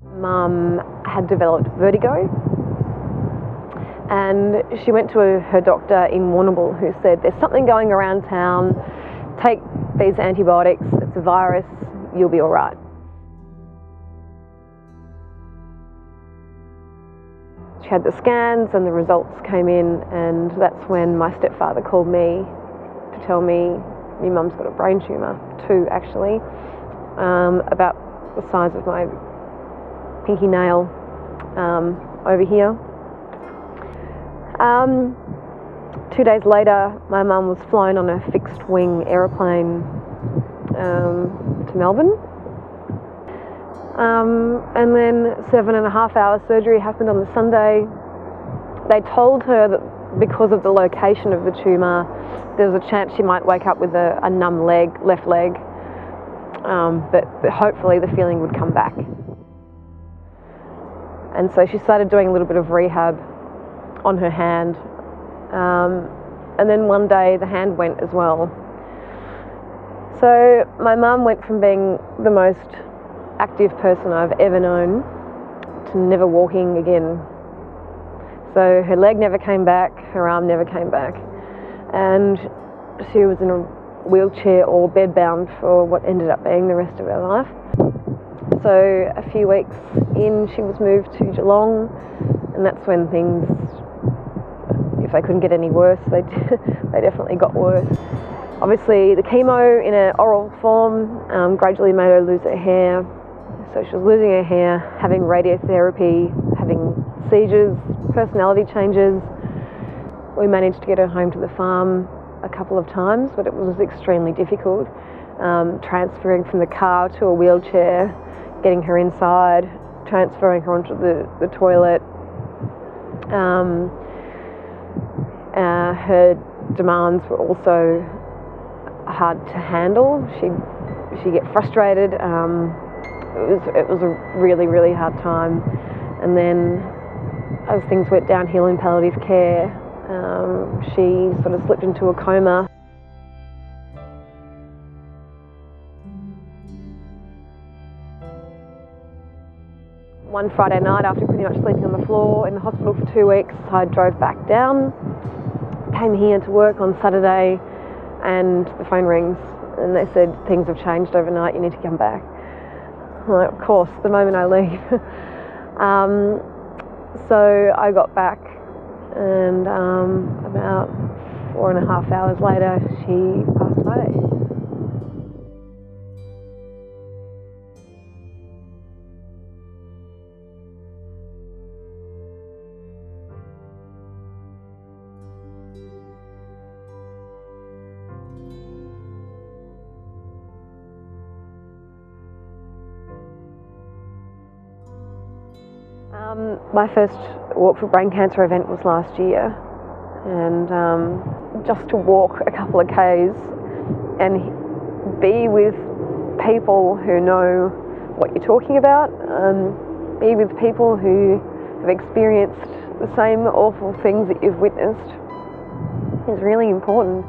Mum had developed vertigo, and she went to her doctor in Warrnambool, who said, there's something going around town, take these antibiotics, it's a virus, you'll be all right. She had the scans and the results came in, and that's when my stepfather called me to tell me, your mum's got a brain tumour, 2 actually, about the size of my pinky nail over here. 2 days later, my mum was flown on a fixed-wing aeroplane to Melbourne. And then 7.5-hour surgery happened on the Sunday. They told her that because of the location of the tumour, there was a chance she might wake up with a numb leg, left leg, but hopefully the feeling would come back. And so she started doing a little bit of rehab on her hand, and then one day the hand went as well. So my mum went from being the most active person I've ever known to never walking again. So her leg never came back, her arm never came back, and she was in a wheelchair or bedbound for what ended up being the rest of her life. So a few weeks in, she was moved to Geelong, and that's when things, if they couldn't get any worse, they definitely got worse. Obviously the chemo in an oral form gradually made her lose her hair. So she was losing her hair, having radiotherapy, having seizures, personality changes. We managed to get her home to the farm a couple of times, but it was extremely difficult. Transferring from the car to a wheelchair, getting her inside, transferring her onto the toilet. Her demands were also hard to handle. She'd get frustrated. It was a really, really hard time. And then as things went downhill in palliative care, she sort of slipped into a coma. One Friday night, after pretty much sleeping on the floor in the hospital for 2 weeks, I drove back down, came here to work on Saturday, and the phone rings and they said, things have changed overnight, you need to come back. I'm like, of course, the moment I leave. So I got back, and about 4.5 hours later, she passed away. My first Walk for Brain Cancer event was last year, and just to walk a couple of Ks and be with people who know what you're talking about, be with people who have experienced the same awful things that you've witnessed is really important.